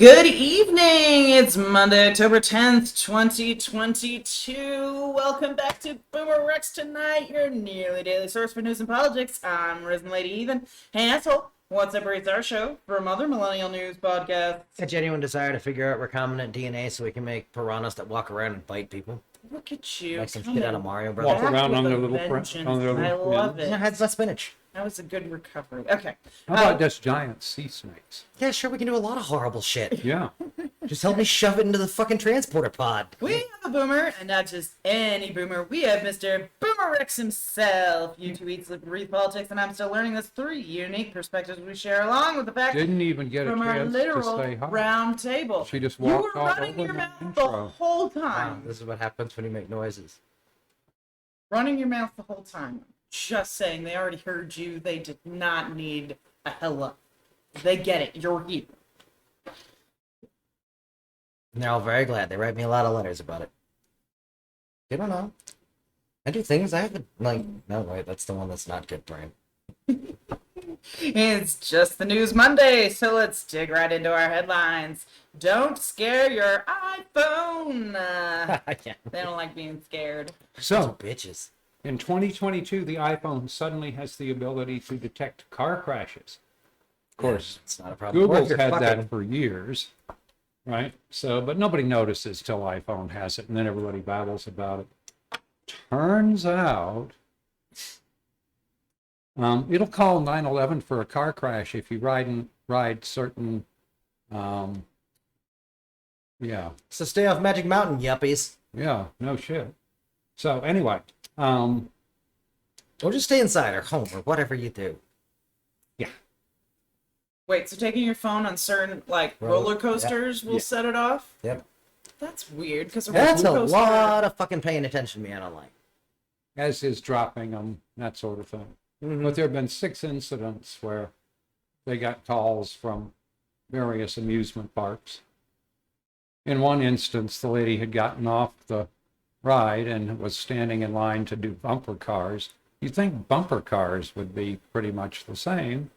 Good evening! It's Monday, October 10th, 2022. Welcome back to BoomerRexTonight, your nearly daily source for news and politics. I'm RisenLadyHeathen. Hey, asshole, what's up, it's our show from other Millennial news podcasts. A genuine desire to figure out recombinant DNA so we can make piranhas that walk around and bite people. Look at you. Like some shit out of Mario Bros. Walk around on their little I love it. Yeah, had less spinach. That was a good recovery. Okay. How about just giant sea snakes? Yeah, sure, we can do a lot of horrible shit. Yeah. Just help me shove it into the fucking transporter pod. We have a boomer, and not just any boomer. We have Mr. BoomerRex himself. You two eat, sleep, and breathe politics, and I'm still learning this three unique perspectives we share, along with the fact Didn't even get a from our chance to literal say hi. round table. She just You walked were all running over your the mouth the intro. whole Wow, time. this is what happens when you make noises. Running your mouth the whole time. Just saying, they already heard you. They did not need a hello. They get it. You're here. And they're all very glad. They write me a lot of letters about it. They don't know. I do things I haven't, like, no, wait, that's the one that's not good, Brian. It's just the News Monday, so let's dig right into our headlines. Don't scare your iPhone. Yeah. They don't like being scared. So, Bitches. in 2022, the iPhone suddenly has the ability to detect car crashes. Of course, It's not a problem. Or if Google's you're had fucking- that for years, right? So, but nobody notices till iPhone has it, and then everybody babbles about it. Turns out, it'll call 911 for a car crash if you ride certain, yeah, So stay off Magic Mountain, yuppies. yeah, no shit. So anyway, Or just stay inside or home or whatever you do. Wait, so taking your phone on certain, like, roller coasters will Yeah. set it off? Yep. That's weird, because a That's a roller coaster... lot of fucking paying attention, man, online. as is dropping them, that sort of thing. Mm-hmm. But there have been 6 incidents where they got calls from various amusement parks. In one instance, the lady had gotten off the ride and was standing in line to do bumper cars. You'd think bumper cars would be pretty much the same,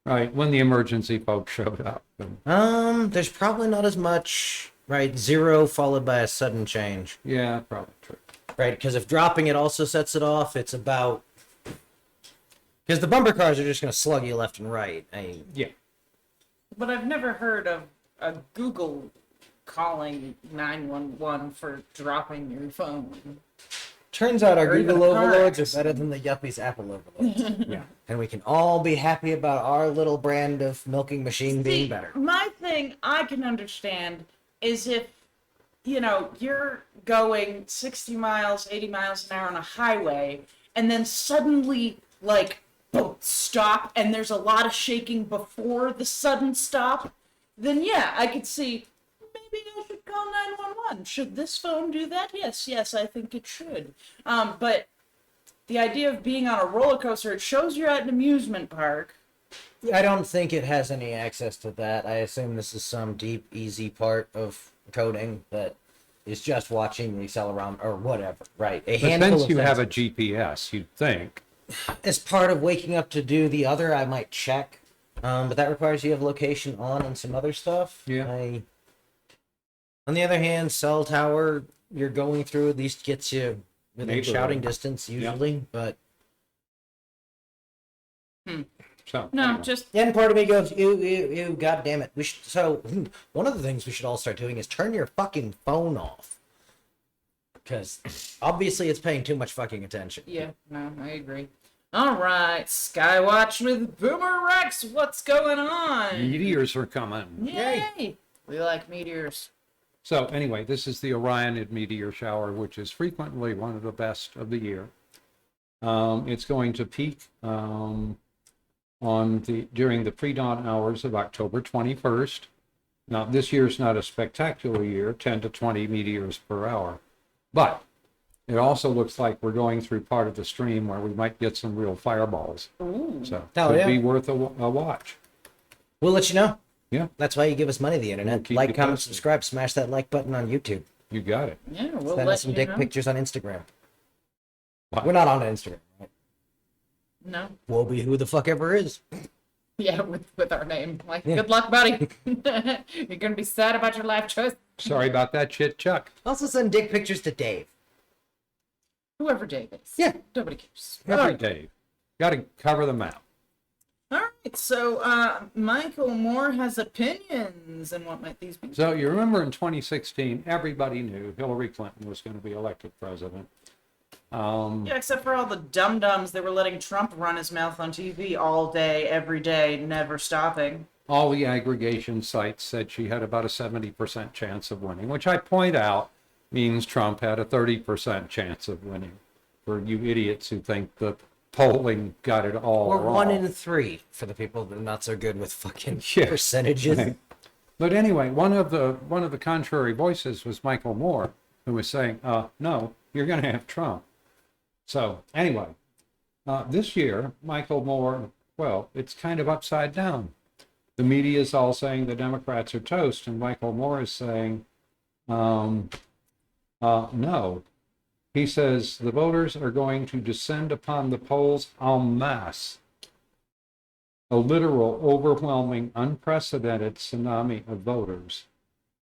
right? When the emergency folks showed up. And, There's probably not as much, right? 0 followed by a sudden change, yeah, probably true. right? Because if dropping it also sets it off, it's about. Because the bumper cars are just going to slug you left and right. Yeah. But I've never heard of a Google calling 911 for dropping your phone. Turns out our Or even Google a car overlords are accident. better than the yuppies' Apple overlords. Yeah. And we can all be happy about our little brand of milking machine being See, better. my thing I can understand is if, you know, you're going 60 miles, 80 miles an hour on a highway, and then suddenly, like, boom, stop, and there's a lot of shaking before the sudden stop, then yeah, I could see, maybe I should call 911. Should this phone do that? Yes, I think it should. But the idea of being on a roller coaster, it shows you're at an amusement park. I don't think it has any access to that. I assume this is some deep, easy part of coding that is just watching the accelerometer or whatever, right? A But handful since of you have a sensors. GPS, you'd think. As part of waking up to do the other, I might check. But that requires you have location on and some other stuff. Yeah. On the other hand, cell tower you're going through at least gets you within Neighborhood. shouting distance usually. But So, No, anyway. just then part of me goes, ew, god damn it. We should, so one of the things we should all start doing is turn your fucking phone off. Because obviously it's paying too much fucking attention. yeah, no, I agree. All right, Skywatch with BoomerRex. What's going on? Meteors are coming. Yay! We like meteors. So anyway, this is the Orionid meteor shower, which is frequently one of the best of the year. It's going to peak during the pre-dawn hours of October 21st. Now, this year's not a spectacular year, 10 to 20 meteors per hour, but it also looks like we're going through part of the stream where we might get some real fireballs. Ooh. So Oh, could yeah. be worth a watch. We'll let you know. Yeah, That's why you give us money, the internet. We'll keep Like, you comment, posted. subscribe, smash that like button on YouTube. you got it. Yeah, we'll Send let us some you dick know. pictures on Instagram. Wow. We're not on Instagram, right? No. We'll be who the fuck ever is. Yeah, with our name. Like, good luck, buddy. You're gonna be sad about your life choice. Sorry about that shit, Chuck. Also send dick pictures to Dave. Whoever Dave is. Yeah. Nobody cares. Every day. Got to cover them out. All right, so Michael Moore has opinions, and what might these be? So you remember in 2016, everybody knew Hillary Clinton was going to be elected president. Yeah, except for all the dum-dums that were letting Trump run his mouth on TV all day, every day, never stopping. All the aggregation sites said she had about a 70% chance of winning, which I point out means Trump had a 30% chance of winning. For you idiots who think the polling got it all Or wrong. 1 in 3 for the people that are not so good with fucking Yeah. percentages. Right. But anyway, one of the contrary voices was Michael Moore, who was saying, no, you're going to have Trump. So anyway, this year, Michael Moore, well, it's kind of upside down. The media is all saying the Democrats are toast, and Michael Moore is saying, no. He says the voters are going to descend upon the polls en masse. A literal, overwhelming, unprecedented tsunami of voters,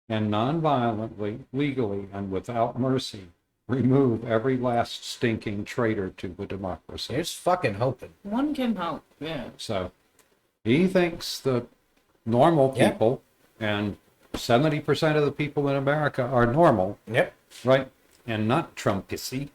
and non-violently, legally, and without mercy, remove every last stinking traitor to the democracy. Here's fucking hoping. One can hope, yeah. So he thinks the normal Yep. people, and 70% of the people in America are normal, Yep. right, and not Trumpissy,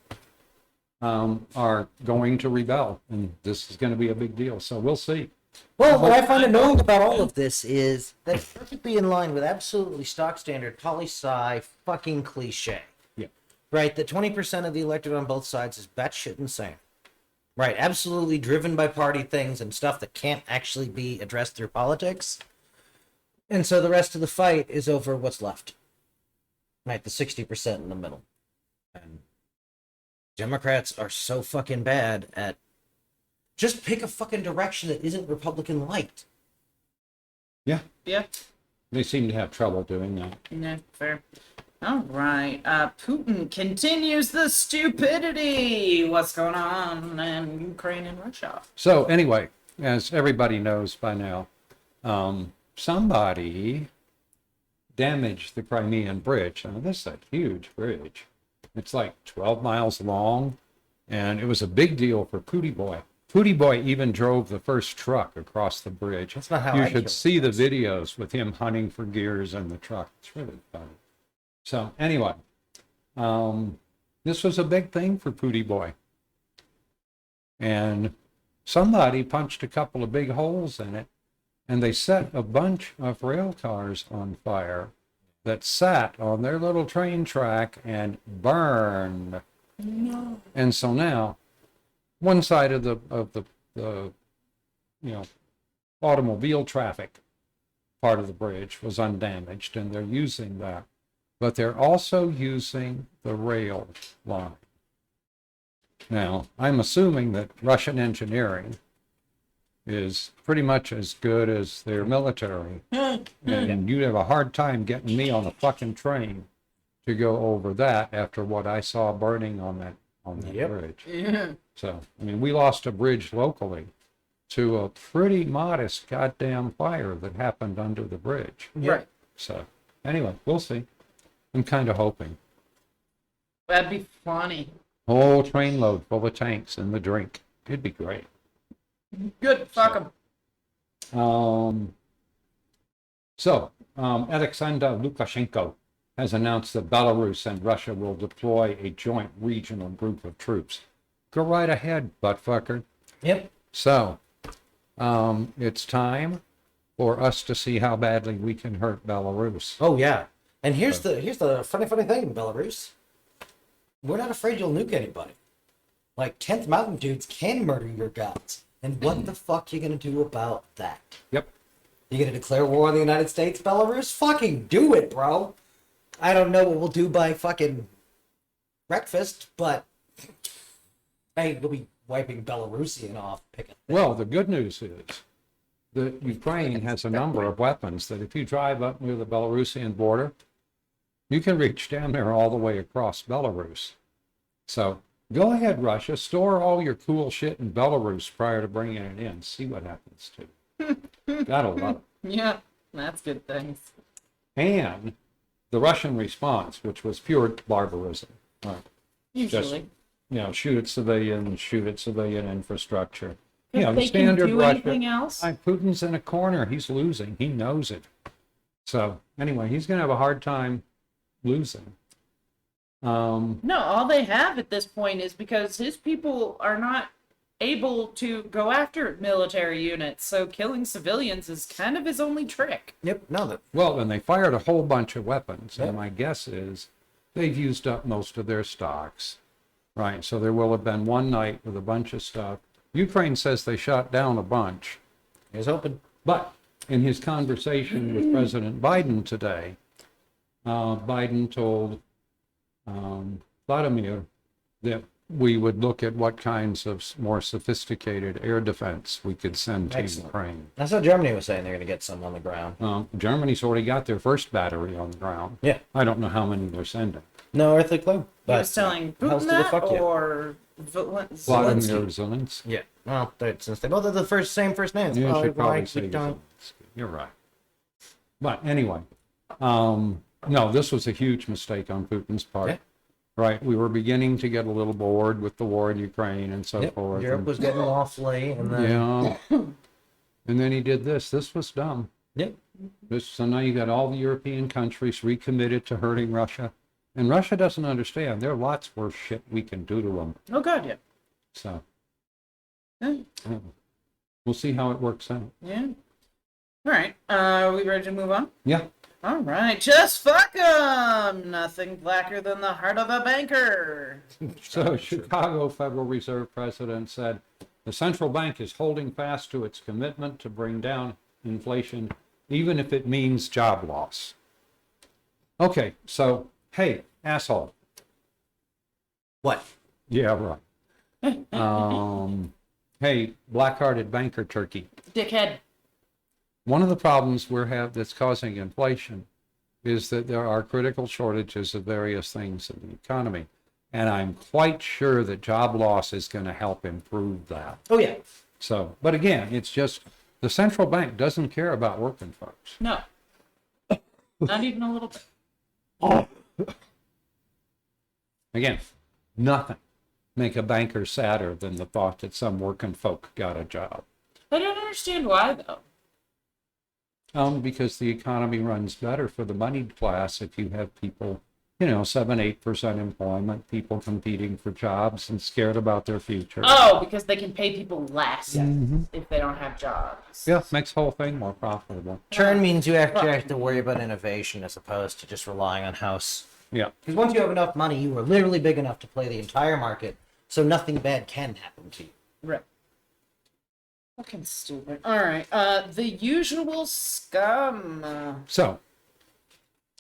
are going to rebel, and this is going to be a big deal. So we'll see. Well, what I find annoying about all of this is that it's perfectly in line with absolutely stock standard poli-sci fucking cliche. Yeah. Right, that 20% of the electorate on both sides is batshit insane. Right, absolutely driven by party things and stuff that can't actually be addressed through politics. And so the rest of the fight is over what's left. Right, the 60% in the middle. And Democrats are so fucking bad at just pick a fucking direction that isn't Republican liked. Yeah, Yeah, they seem to have trouble doing that. yeah, fair. All right, Putin continues the stupidity. What's going on in Ukraine and Russia? So anyway, as everybody knows by now, somebody damaged the Crimean Bridge. Now, this is a huge bridge. It's like 12 miles long, and it was a big deal for Pootie Boy. Pootie Boy even drove the first truck across the bridge. That's not how you I should killed see the guys. videos with him hunting for gears in the truck. It's really funny. So anyway, this was a big thing for Pootie Boy. And somebody punched a couple of big holes in it, and they set a bunch of rail cars on fire that sat on their little train track and burned. No. And so now, one side of the automobile traffic part of the bridge was undamaged, and they're using that. But they're also using the rail line. Now, I'm assuming that Russian engineering is pretty much as good as their military. And you'd have a hard time getting me on a fucking train to go over that after what I saw burning on that Yep. bridge. Yeah. So, I mean, we lost a bridge locally to a pretty modest goddamn fire that happened under the bridge. Right. So, anyway, we'll see. I'm kind of hoping. That'd be funny. Whole trainload full of tanks and the drink. It'd be great. Good. Fuck them. Alexander Lukashenko has announced that Belarus and Russia will deploy a joint regional group of troops. Go right ahead, buttfucker. Yep. So, it's time for us to see how badly we can hurt Belarus. Oh yeah. And here's the funny thing in Belarus. We're not afraid you'll nuke anybody. Like 10th Mountain dudes can murder your guys. And what the fuck you gonna do about that? Yep. You gonna declare war on the United States, Belarus? Fucking do it, bro. I don't know what we'll do by fucking breakfast, but hey, we'll be wiping Belarusian off. Pick a thing. Well, the good news is that Ukraine has a number of weapons that if you drive up near the Belarusian border, you can reach down there all the way across Belarus. So go ahead, Russia, store all your cool shit in Belarus prior to bringing it in. See what happens too. Gotta love it. Yeah, that's good things. And the Russian response, which was pure barbarism, right? Usually. Shoot at civilian infrastructure. If The they can standard do Russia. anything else. Putin's in a corner. He's losing. He knows it. So anyway, he's going to have a hard time losing. No, all they have at this point is because his people are not able to go after military units, so killing civilians is kind of his only trick. Yep. No, that Well, and they fired a whole bunch of weapons, Yep. and my guess is they've used up most of their stocks. Right, so there will have been one night with a bunch of stuff. Ukraine says they shot down a bunch. he's hoping. But in his conversation with President Biden today, Biden told Vladimir that we would look at what kinds of more sophisticated air defense we could send to Excellent. Ukraine. That's what Germany was saying. They're going to get some on the ground. Germany's already got their first battery on the ground. Yeah. I don't know how many they're sending. No earthly clue. He But was telling how's Putin to the that, fuck you? or Vladimir Zelensky. Yeah. Well, since they both have the same first names, You probably should probably right, say we don't. Zelensky. You're right. But anyway, no, this was a huge mistake on Putin's part. Yeah. Right, we were beginning to get a little bored with the war in Ukraine and so Yep. forth. Europe and- was getting awfully, and then yeah. And then he did this. This was dumb. Yep. So now you got all the European countries recommitted to hurting Russia. And Russia doesn't understand. There are lots worse shit we can do to them. Oh god, yeah. So Yeah. we'll see how it works out. Yeah. All right. Are we ready to move on? Yeah. All right. Just fuck 'em. Nothing blacker than the heart of a banker. So Chicago Federal Reserve President said the central bank is holding fast to its commitment to bring down inflation, even if it means job loss. Okay, so, hey, asshole. what? Yeah, right. Hey, black-hearted banker turkey. Dickhead. One of the problems that's causing inflation is that there are critical shortages of various things in the economy. And I'm quite sure that job loss is going to help improve that. Oh yeah. So, but again, it's just the central bank doesn't care about working folks. No. Not even a little bit. Again, nothing make a banker sadder than the thought that some working folk got a job. I don't understand why though. Because the economy runs better for the moneyed class if you have people, 7-8% employment, people competing for jobs and scared about their future. Oh, because they can pay people less Mhm. if they don't have jobs. Yeah, makes the whole thing more profitable. Churn means you actually have to worry about innovation as opposed to just relying on house. Yeah. Because once you have enough money, you are literally big enough to play the entire market, so nothing bad can happen to you. Right. Fucking stupid. All right. The usual scum. So,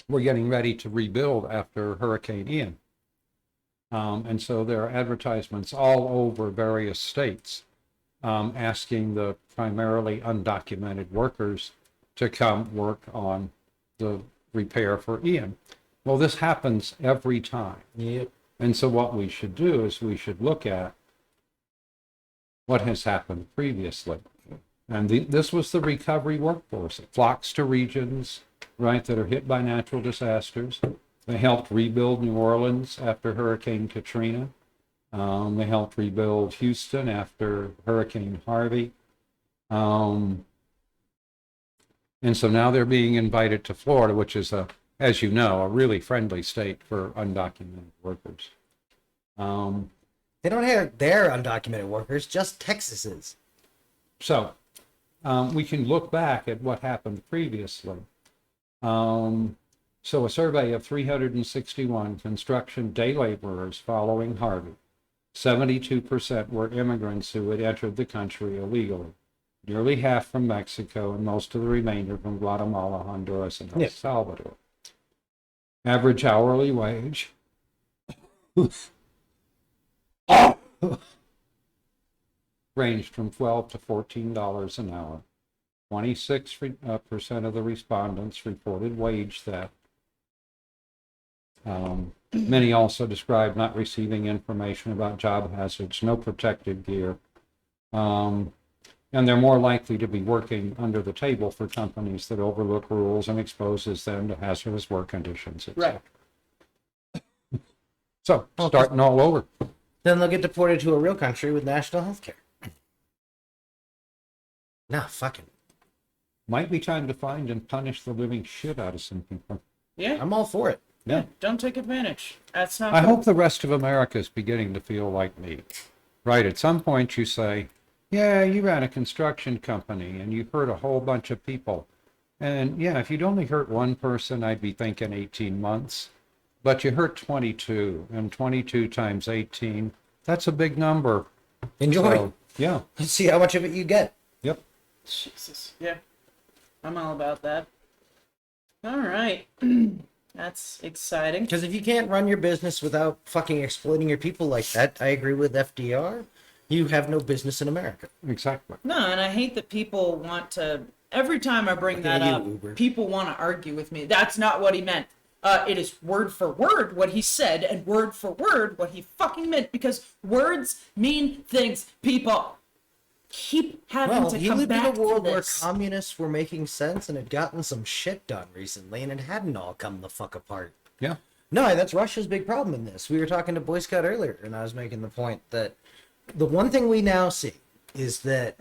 we're getting ready to rebuild after Hurricane Ian. And so there are advertisements all over various states asking the primarily undocumented workers to come work on the repair for Ian. Well, this happens every time. Yep. And so what we should do is we should look at what has happened previously. And this was the recovery workforce. It flocks to regions, right, that are hit by natural disasters. They helped rebuild New Orleans after Hurricane Katrina. They helped rebuild Houston after Hurricane Harvey. And so now they're being invited to Florida, which is, as you know, a really friendly state for undocumented workers. They don't have their undocumented workers, just Texas's. So we can look back at what happened previously. So a survey of 361 construction day laborers following Harvey, 72% were immigrants who had entered the country illegally, nearly half from Mexico and most of the remainder from Guatemala, Honduras, and El Salvador. Average hourly wage ranged from $12 to $14 an hour. 26% of the respondents reported wage theft. Many also described not receiving information about job hazards, no protective gear. And they're more likely to be working under the table for companies that overlook rules and exposes them to hazardous work conditions, etc. Right. So, starting all over. Then they'll get deported to a real country with national health care. Nah, fucking. Might be time to find and punish the living shit out of some people. Yeah. I'm all for it. Yeah. Don't take advantage. That's not I cool. hope the rest of America is beginning to feel like me. Right, at some point you say, yeah, you ran a construction company and you hurt a whole bunch of people. And yeah, if you'd only hurt one person, I'd be thinking 18 months. But you hurt 22, and 22 times 18, that's a big number. Enjoy. So, yeah. Let's see how much of it you get. Yep. Jesus. Yeah. I'm all about that. All right. That's exciting. Because if you can't run your business without fucking exploiting your people like that, I agree with FDR. You have no business in America. Exactly. No, and I hate that people want to. Every time I bring that at you, up, Uber. people want to argue with me. That's not what he meant. It is word for word what he said, and word for word what he fucking meant. Because words mean things. People keep having Well, to he come lived in back a world to where this. communists were making sense and had gotten some shit done recently, and it hadn't all come the fuck apart. Yeah. No, that's Russia's big problem in this. We were talking to Boy Scout earlier, and I was making the point that the one thing we now see is that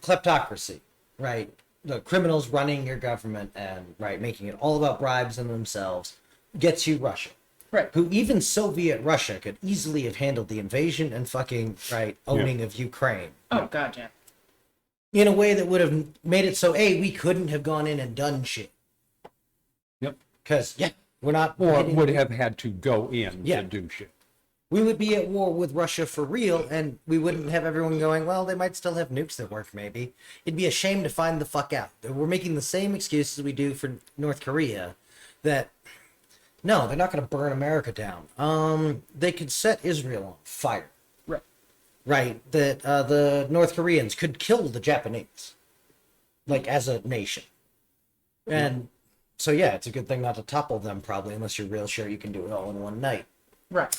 kleptocracy, right? The criminals running your government and, right, making it all about bribes and themselves gets you Russia. Right. Who even Soviet Russia could easily have handled the invasion and fucking, right, owning of Ukraine. Oh, God, yeah. In a way that would have made it so, A, we couldn't have gone in and done shit. Yep. Because, yeah, we're not... Or hitting- would have had to go in Yeah. to do shit. we would be at war with Russia for real, and we wouldn't have everyone going, well, they might still have nukes that work, maybe. It'd be a shame to find the fuck out. We're making the same excuses we do for North Korea, that, no, they're not going to burn America down. They could set Israel on fire. Right. Right, that the North Koreans could kill the Japanese, like, as a nation. And so, yeah, it's a good thing not to topple them, probably, unless you're real sure you can do it all in one night. Right.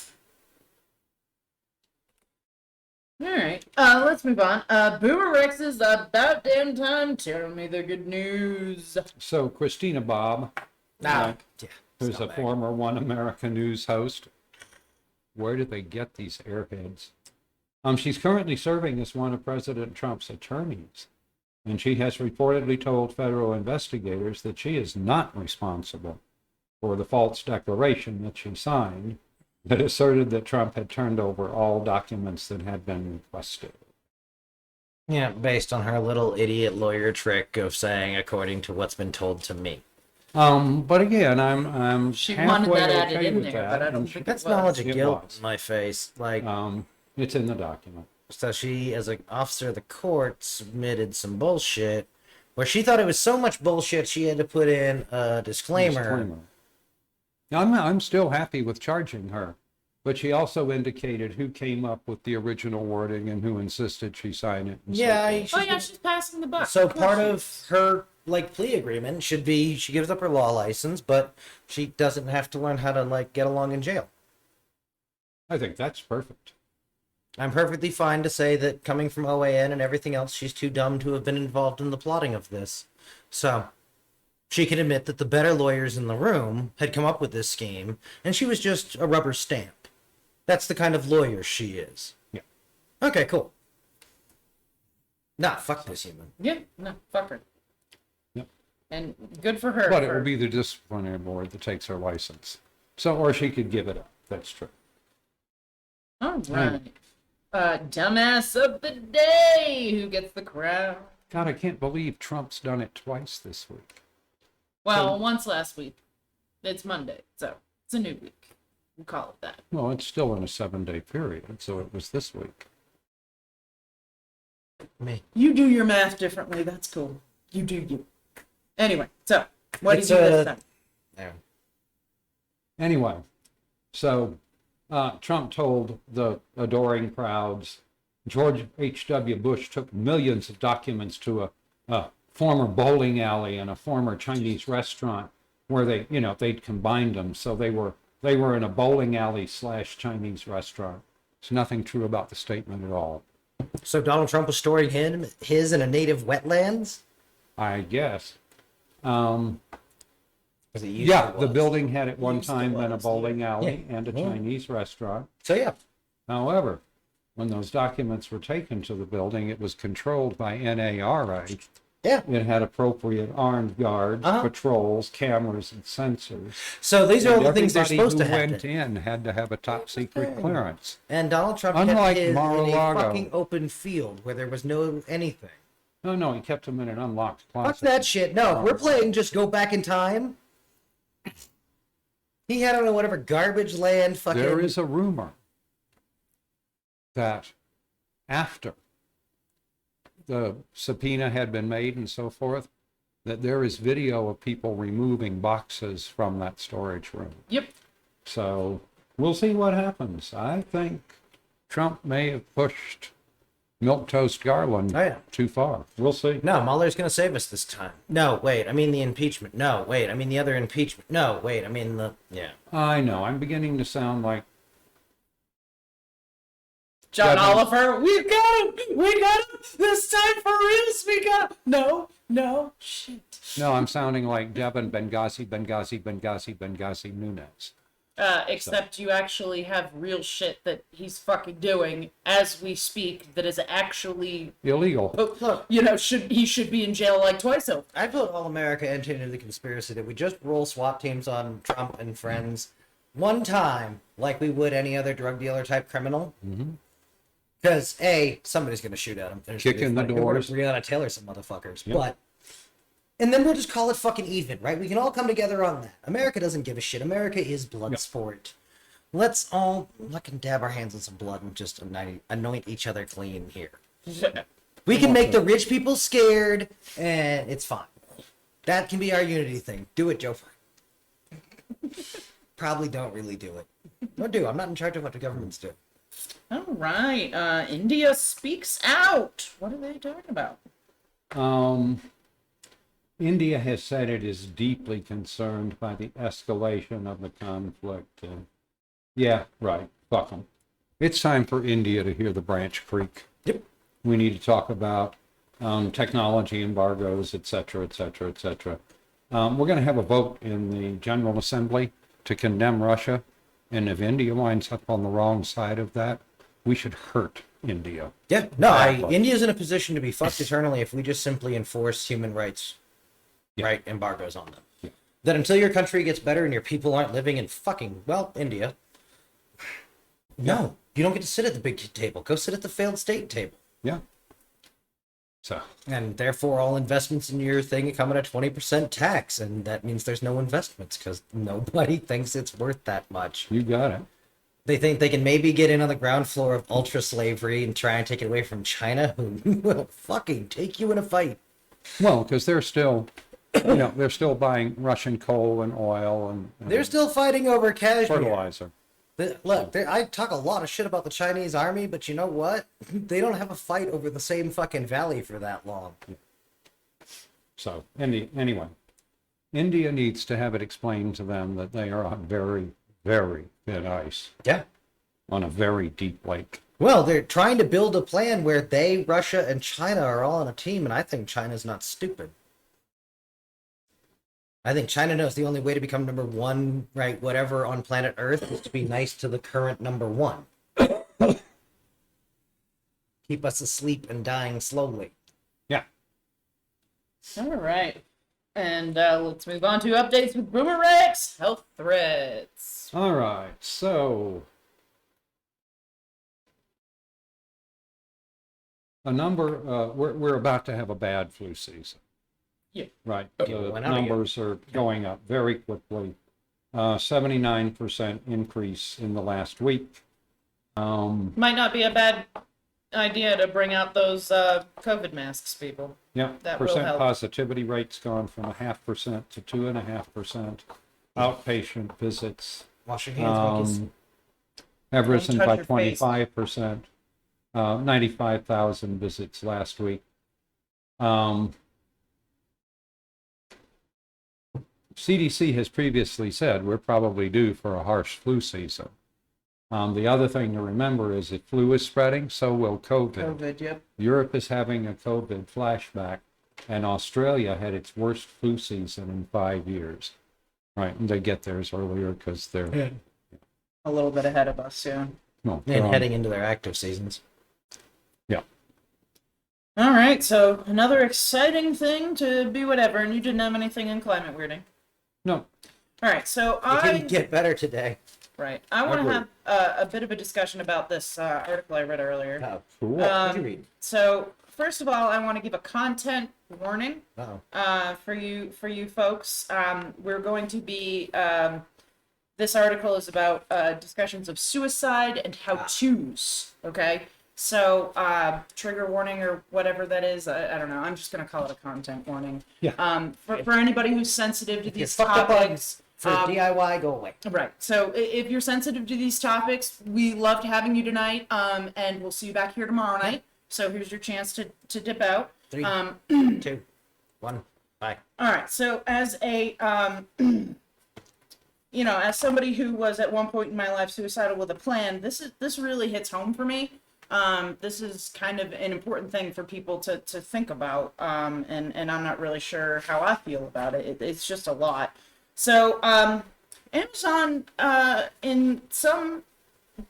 All right. Let's move on. Boomer Rex is about damn time. Tell me the good news. So Christina Bobb, Yeah. who's a scumbag. former One America News host, where did they get these airheads? She's currently serving as one of President Trump's attorneys, and she has reportedly told federal investigators that she is not responsible for the false declaration that she signed that asserted that Trump had turned over all documents that had been requested. Yeah, based on her little idiot lawyer trick of saying, according to what's been told to me. But again, I'm She halfway wanted that added okay in with there, that. but I don't and think That's it was. knowledge of It guilt was. in my face. Like, It's in the document. so she, as an officer of the court, submitted some bullshit where she thought it was so much bullshit she had to put in a disclaimer. Now, I'm still happy with charging her, but she also indicated who came up with the original wording and who insisted she sign it. And so Yeah, forth. Oh yeah, she's passing the buck. So Of course part she of is. her like plea agreement should be she gives up her law license, but she doesn't have to learn how to like get along in jail. I think that's perfect. I'm perfectly fine to say that coming from OAN and everything else, she's too dumb to have been involved in the plotting of this. So she can admit that the better lawyers in the room had come up with this scheme, and she was just a rubber stamp. That's the kind of lawyer she is. Yeah. Okay, cool. Nah, fuck this human. Yeah, no, fuck her. Yep. And good for her. But it for- will be the disciplinary board that takes her license. So, or she could give it up. That's true. All right. Dumbass of the day. Who gets the crown? God, I can't believe Trump's done it twice this week. Well, once last week. It's Monday, so it's a new week. We'll call it that. Well, it's still in a 7-day period, so it was this week. Me. You do your math differently. That's cool. You do you. Anyway, so what did It's, you do this time? There. Anyway, so Trump told the adoring crowds George H.W. Bush took millions of documents to a former bowling alley and a former Chinese restaurant where they'd combined them. So they were in a bowling alley / Chinese restaurant. There's nothing true about the statement at all. So Donald Trump was storing his in a native wetlands? I guess. 'Cause it used Yeah, to the was. building had at one Used to time been a was, bowling alley Yeah. and a Yeah. Chinese restaurant. So yeah. However, when those documents were taken to the building, it was controlled by NARA. Yeah. It had appropriate armed guards, Uh-huh. patrols, cameras, and sensors. So these are all And the things they're everybody supposed who to have. went in had to have a top secret clearance. And Donald Trump Unlike kept his in a Mar-a-Lago. fucking open field where there was no anything. No, he kept them in an unlocked closet. Fuck that shit. No, if we're playing just go back in time. He had, I don't know, whatever garbage land fucking. There is a rumor that after the subpoena had been made and so forth, that there is video of people removing boxes from that storage room. Yep. So we'll see what happens. I think Trump may have pushed Milquetoast Garland Oh, yeah. too far. We'll see. No, Mueller's going to save us this time. No, wait, I mean the impeachment. No, wait, I mean the other impeachment. No, wait, I mean the. Yeah. I know. I'm beginning to sound like John Devin. Oliver, we got him! We got him! This time for reals, we got him! No, shit. no, I'm sounding like Devin Benghazi Nunes. Except you actually have real shit that he's fucking doing as we speak that is actually, Illegal. Look, he should be in jail like twice over. I vote all America entered into the conspiracy that we just roll SWAT teams on Trump and friends one time like we would any other drug dealer type criminal. Because, A, somebody's going to shoot at him. There's Kick gonna be in the fucking- doors. We're going to Taylor some motherfuckers. Yep. But, and then we'll just call it fucking even, right? We can all come together on that. America doesn't give a shit. America is blood Yep. sport. Let's all fucking dab our hands in some blood and just anoint each other clean here. We can make the rich people scared, and it's fine. That can be our unity thing. Do it, Joe. Probably don't really do it. Don't do. I'm not in charge of what the governments do. All right, India speaks out. What are they talking about? India has said it is deeply concerned by the escalation of the conflict. Yeah, right. Fuck them. It's time for India to hear the branch creak. Yep. We need to talk about technology embargoes, et cetera, et cetera, et cetera. We're going to have a vote in the General Assembly to condemn Russia. And if India winds up on the wrong side of that, we should hurt India. Yeah, no, Exactly. India's in a position to be fucked eternally if we just simply enforce human rights, Yeah. right, embargoes on them. That until your country gets better and your people aren't living in fucking, well, India, no, you don't get to sit at the big table. Go sit at the failed state table. Yeah. So, And therefore, all investments in your thing come at a 20% tax, and that means there's no investments because nobody thinks it's worth that much. you got it. They think they can maybe get in on the ground floor of ultra slavery and try and take it away from China, who will fucking take you in a fight. Well, because they're still, they're still buying Russian coal and oil and They're still fighting over Kashmir. fertilizer. Look, I talk a lot of shit about the Chinese army, but you know what? They don't have a fight over the same fucking valley for that long. So, anyway, India needs to have it explained to them that they are on very, very thin ice Yeah. on a very deep lake. Well, they're trying to build a plan where they, Russia, and China are all on a team, and I think China's not stupid. I think China knows the only way to become number one, right, whatever, on planet Earth is to be nice to the current number one. Keep us asleep and dying slowly. Yeah. All right. And let's move on to updates with BoomerRex health threats. All right. So, we're about to have a bad flu season. Yeah. Right. Okay, The went out again. numbers are going up very quickly. 79% increase in the last week. Might not be a bad idea to bring out those COVID masks, people. Yeah, That will percent help. positivity rate's gone from 0.5% to 2.5%. Outpatient visits Wash your hands, monkeys. have Don't risen touch by your face. 25%. 95,000 visits last week. CDC has previously said we're probably due for a harsh flu season. The other thing to remember is if flu is spreading, so will COVID. COVID, yep. Europe is having a COVID flashback, and Australia had its worst flu season in 5 years. Right, and they get theirs earlier because they're A little bit ahead of us, yeah. no, they're And on- heading into their active seasons. yeah. All right, so another exciting thing to be whatever, and you didn't have anything in climate weirding. No, All right, so It I didn't get better today. right, I want to Agree. have a bit of a discussion about this article I read earlier. Oh, cool. what'd you read? So first of all, I want to give a content warning Oh, for you folks. We're going to be this article is about discussions of suicide and how-tos. Okay, so trigger warning or whatever that is. I don't know. I'm just gonna call it a content warning. Yeah. For anybody who's sensitive to you're these fucked up on topics. for DIY, go away. Right. So if you're sensitive to these topics, we loved having you tonight. And we'll see you back here tomorrow night. So here's your chance to dip out. 3, 2, 1, bye. All right. So as a, as somebody who was at one point in my life suicidal with a plan, this really hits home for me. This is kind of an important thing for people to think about. And I'm not really sure how I feel about it. It's just a lot. So, Amazon, in some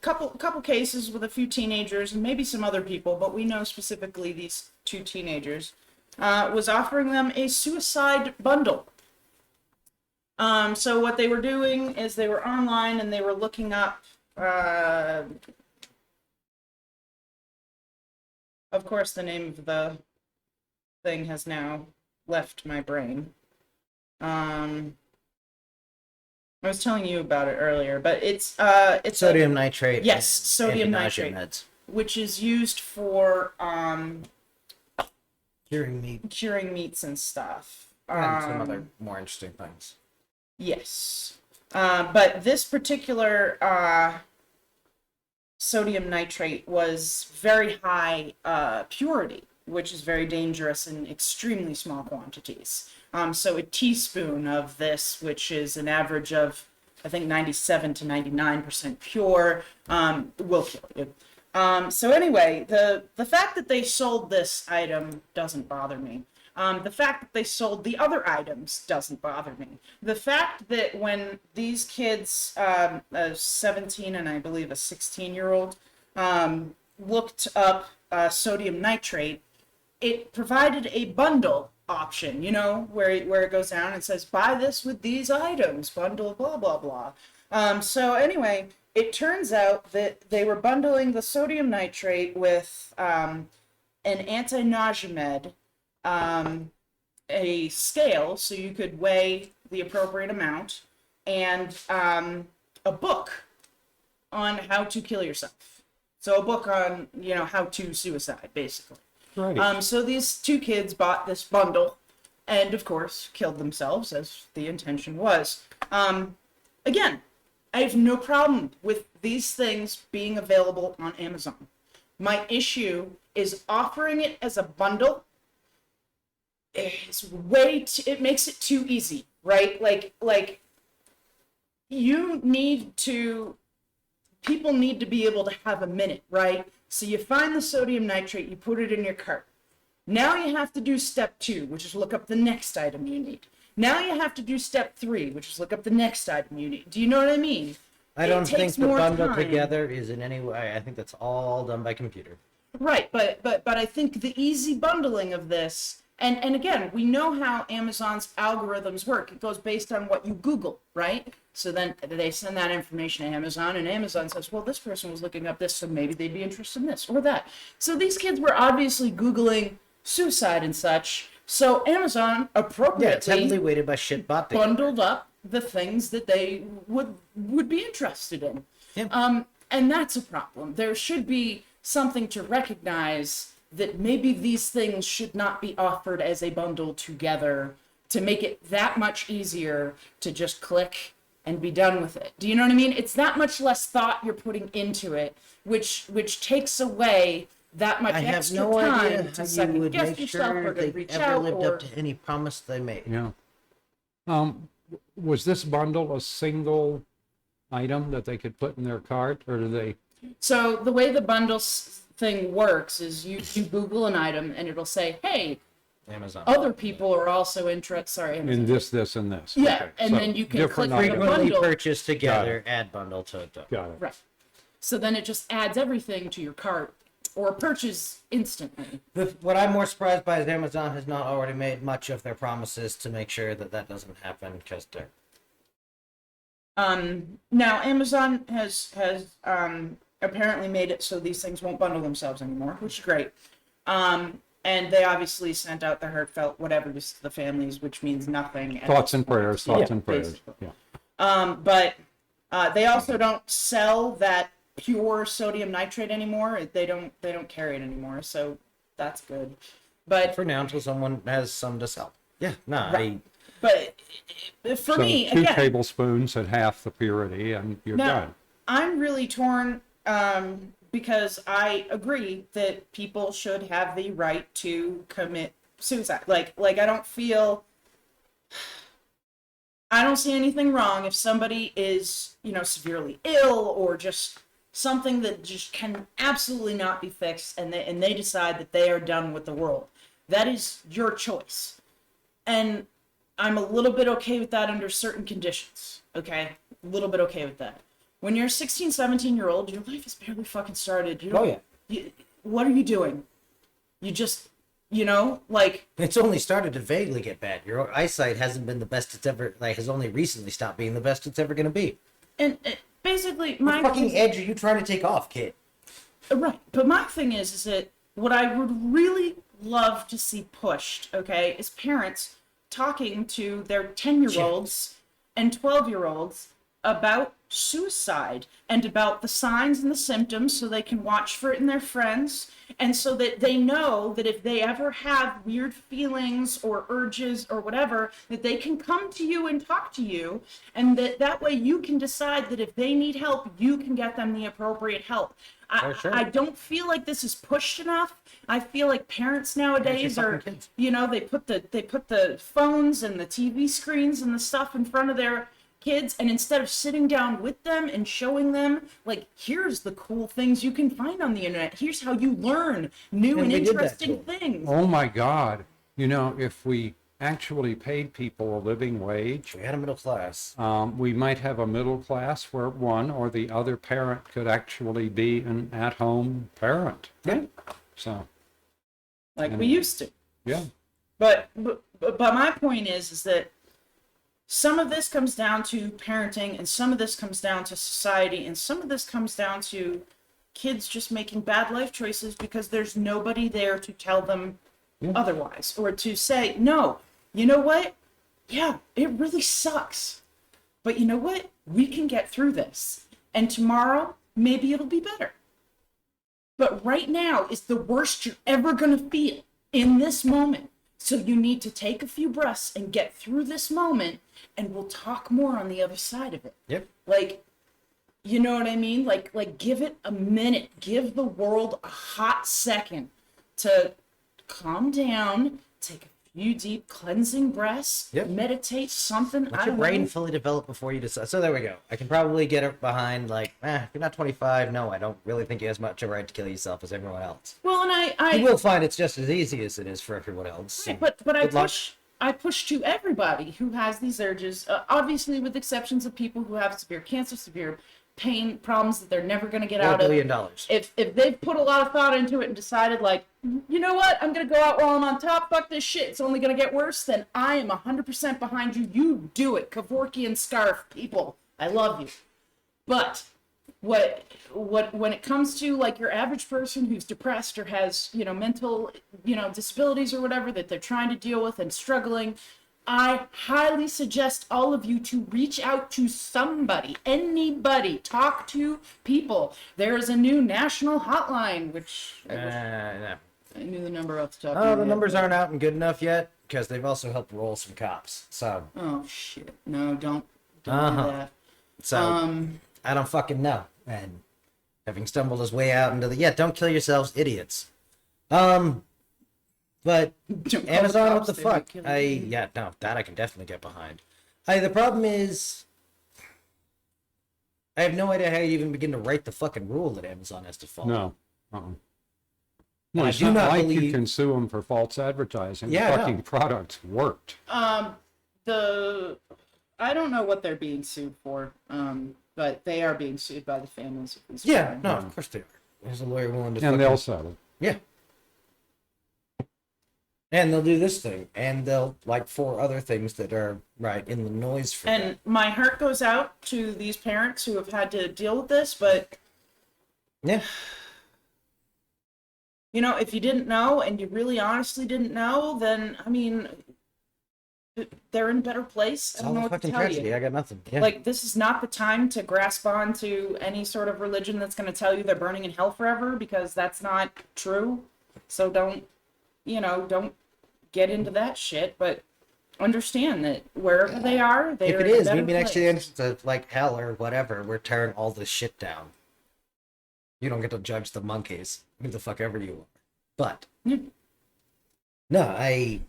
couple cases with a few teenagers and maybe some other people, but we know specifically these 2 teenagers, was offering them a suicide bundle. So what they were doing is they were online and they were looking up, of course, the name of the thing has now left my brain. I was telling you about it earlier, but it's Sodium nitrate. Yes, and sodium anti-nausea nitrate. meds. which is used for Curing meat curing meats and stuff. and some other more interesting things. Yes. But this particular sodium nitrate was very high purity, which is very dangerous in extremely small quantities. So a teaspoon of this, which is an average of, I think, 97 to 99% pure, will kill you. So anyway, the fact that they sold this item doesn't bother me. The fact that they sold the other items doesn't bother me. The fact that when these kids, a 17 and I believe a 16-year-old, looked up sodium nitrate, it provided a bundle option, where it goes down and says, buy this with these items, bundle, blah, blah, blah. So anyway, it turns out that they were bundling the sodium nitrate with an anti-nausea med, a scale so you could weigh the appropriate amount, and a book on how to kill yourself. So a book on, how to suicide, basically. Right. So these 2 kids bought this bundle and, of course, killed themselves, as the intention was. Again, I have no problem with these things being available on Amazon. My issue is offering it as a bundle. It makes it too easy, right? Like people need to be able to have a minute, right? So you find the sodium nitrate, you put it in your cart. Now you have to do step 2, which is look up the next item you need. Now you have to do step 3, which is look up the next item you need. Do you know what I mean? I don't think takes the more bundle time. together is in any way. I think that's all done by computer. Right, but I think the easy bundling of this, and again, we know how Amazon's algorithms work. It goes based on what you Google, right? So then they send that information to Amazon, and Amazon says, well, this person was looking up this, so maybe they'd be interested in this or that. So these kids were obviously Googling suicide and such, so Amazon Yeah, it's appropriately heavily weighted by shitbot data. bundled up the things that they would be interested in. Yeah. And that's a problem. There should be something to recognize that maybe these things should not be offered as a bundle together to make it that much easier to just click and be done with it. Do you know what I mean? It's that much less thought you're putting into it, which takes away that much I have extra no time idea to how you second would guess make yourself or sure to they reach ever out lived or... up to any promise they made. Yeah. Was this bundle a single item that they could put in their cart, or do they? So the way the bundles thing works is you Google an item and it'll say, hey, Amazon. other people are also interested. Sorry, In this, and this. Yeah, Okay, and so then you can different click the items. Frequently bundle. purchased together, add bundle to. Got it. Right. So then it just adds everything to your cart or purchase instantly. What I'm more surprised by is Amazon has not already made much of their promises to make sure that that doesn't happen, because they're. Now Amazon has apparently made it so these things won't bundle themselves anymore, which is great. And they obviously sent out their heartfelt whatever to the families, which means nothing. Thoughts and prayers. Thoughts and prayers. basically. Yeah. But they also don't sell that pure sodium nitrate anymore. They don't carry it anymore, so that's good. But For now, until someone has some to sell. Yeah, no, Right. but for So me, 2 again, tablespoons at half the purity, and you're now done. I'm really torn because I agree that people should have the right to commit suicide. Like I don't see anything wrong if somebody is, severely ill or just something that just can absolutely not be fixed, and they decide that they are done with the world. That is your choice. And I'm a little bit okay with that under certain conditions, okay? A little bit okay with that. When you're a 16, 17-year-old, your life has barely fucking started. What are you doing? You just, it's only started to vaguely get bad. Your eyesight hasn't been the best it's ever, has only recently stopped being the best it's ever going to be. And basically, What fucking edge are you trying to take off, kid? Right, but my thing is that what I would really love to see pushed, okay, is parents talking to their 10-year-olds and 12-year-olds about suicide and about the signs and the symptoms so they can watch for it in their friends, and so that they know that if they ever have weird feelings or urges or whatever, that they can come to you and talk to you, and that way you can decide that if they need help, you can get them the appropriate help. Sure. I don't feel like this is pushed enough. I feel like parents nowadays are, kids. they put the phones and the TV screens and the stuff in front of their kids, and instead of sitting down with them and showing them, like, here's the cool things you can find on the internet. Here's how you learn new and we did that interesting to 'em. things. Oh my God. If we actually paid people a living wage, We had a middle class. we might have a middle class where one or the other parent could actually be an at-home parent. Yeah. So, Like we used to. yeah. But my point is that some of this comes down to parenting, and some of this comes down to society, and some of this comes down to kids just making bad life choices because there's nobody there to tell them otherwise, or to say, no, you know what? Yeah, it really sucks. But you know what? We can get through this. And tomorrow, maybe it'll be better. But right now is the worst you're ever going to feel in this moment. So you need to take a few breaths and get through this moment, and we'll talk more on the other side of it. Yep. Like, you know what I mean? Like give it a minute. Give the world a hot second to calm down, take a few deep cleansing breaths, meditate, something. Let your brain fully develop before you decide. So there we go. I can probably get it behind, if you're not 25, no, I don't really think you have as much of a right to kill yourself as everyone else. Well, and You will find it's just as easy as it is for everyone else. Right, but I push to everybody who has these urges, obviously with exceptions of people who have severe cancer, severe pain problems that they're never going to get out $1 of. billion. If they've put a lot of thought into it and decided, like, you know what, I'm going to go out while I'm on top, fuck this shit, it's only going to get worse, then I am 100% behind you. You do it. Kevorkian scarf, people. I love you. But when it comes to, like, your average person who's depressed or has, mental, disabilities or whatever that they're trying to deal with and struggling, I highly suggest all of you to reach out to somebody, anybody, talk to people. There is a new national hotline, which No. I knew the number off the top of Oh, my the head, numbers but- aren't out and good enough yet, because they've also helped roll some cops. So, Oh shit! No, don't do Uh-huh. that. I don't fucking know. And having stumbled his way out into don't kill yourselves, idiots. But Don't call the Amazon, what cops, the they might fuck? kill you. That I can definitely get behind. The problem is, I have no idea how you even begin to write the fucking rule that Amazon has to follow. No. No, I it's do not not like believe- you can sue them for false advertising. Yeah, I The know. fucking product worked. I don't know what they're being sued for, but they are being sued by the families of these Yeah, children. no, of course they are. There's a lawyer willing to And fucking... they'll settle. Yeah. And they'll do this thing, and they'll, like, 4 other things that are, right, in the noise for And that. my heart goes out to these parents who have had to deal with this, but Yeah. you know, if you didn't know and you really honestly didn't know, then I mean, they're in a better place. It's I all don't know a what to fucking tell tragedy. you. I got nothing. Yeah. Like, this is not the time to grasp on to any sort of religion that's going to tell you they're burning in hell forever, because that's not true. So don't get into that shit, but understand that wherever they are, they're if it in a is, better meet me next to the place. entrance of, like, hell or whatever, we're tearing all this shit down. You don't get to judge the monkeys. Who the fuck ever you are. But... No,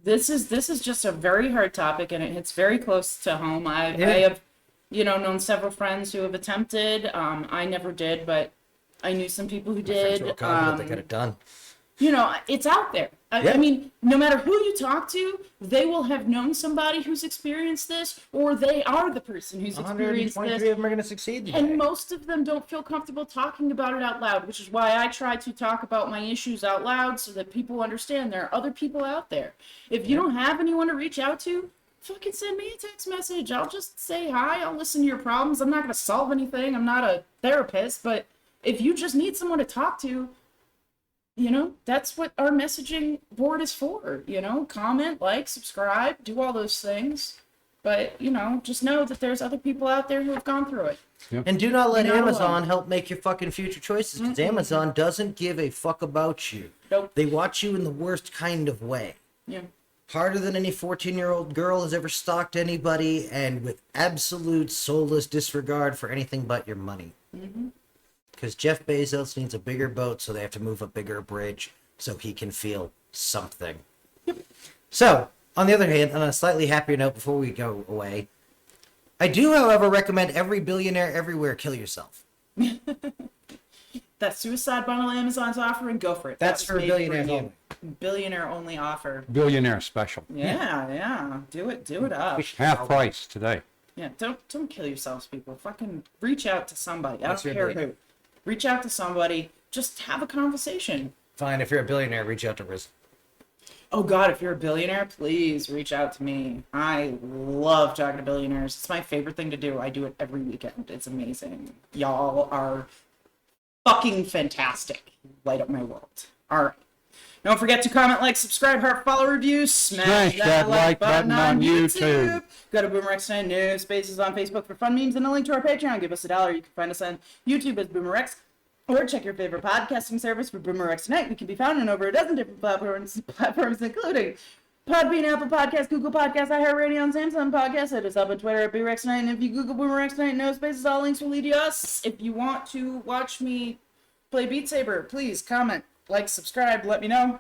This is just a very hard topic, and it hits very close to home. I have, known several friends who have attempted. I never did, but I knew some people who friends did. were confident they got it done. It's out there. Yeah. I mean, no matter who you talk to, they will have known somebody who's experienced this, or they are the person who's experienced 123 this. of them are going to succeed today. And most of them don't feel comfortable talking about it out loud, which is why I try to talk about my issues out loud so that people understand there are other people out there. If you don't have anyone to reach out to, fucking send me a text message. I'll just say hi. I'll listen to your problems. I'm not going to solve anything. I'm not a therapist, but if you just need someone to talk to, that's what our messaging board is for. Comment, like, subscribe, do all those things. But, just know that there's other people out there who have gone through it. And do not let You're not Amazon alone. help make your fucking future choices, because Amazon doesn't give a fuck about you. Nope. They watch you in the worst kind of way. Yeah. Harder than any 14-year-old girl has ever stalked anybody, and with absolute soulless disregard for anything but your money. Because Jeff Bezos needs a bigger boat, so they have to move a bigger bridge so he can feel something. So, on the other hand, on a slightly happier note before we go away, I do, however, recommend every billionaire everywhere kill yourself. That suicide bundle Amazon's offering, go for it. That's That was for made billionaires you. only. Billionaire only offer. Billionaire special. Yeah. Do it up. Half price today. Yeah, don't kill yourselves, people. Fucking reach out to somebody. I What's don't your care name? who. Reach out to somebody. Just have a conversation. Fine, if you're a billionaire, reach out to Risen. Oh God, if you're a billionaire, please reach out to me. I love talking to billionaires. It's my favorite thing to do. I do it every weekend. It's amazing. Y'all are fucking fantastic. Light up my world. All right. Don't forget to comment, like, subscribe, heart, follow, review, smash that like button on YouTube. Go to BoomerRexTonight News Spaces on Facebook for fun memes and a link to our Patreon. Give us $1. You can find us on YouTube as BoomerRex, or check your favorite podcasting service for BoomerRexTonight. We can be found on over a dozen different platforms including Podbean, Apple Podcasts, Google Podcasts, iHeartRadio, and Samsung Podcasts. Hit us up on Twitter at BoomerRexTonight, and if you Google BoomerRexTonight, no spaces, all links will lead to us. If you want to watch me play Beat Saber, please comment, like, subscribe, let me know.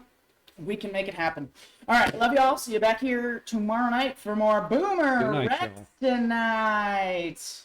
We can make it happen. All right, love y'all. See you back here tomorrow night for more Good night, BoomerRexTonight.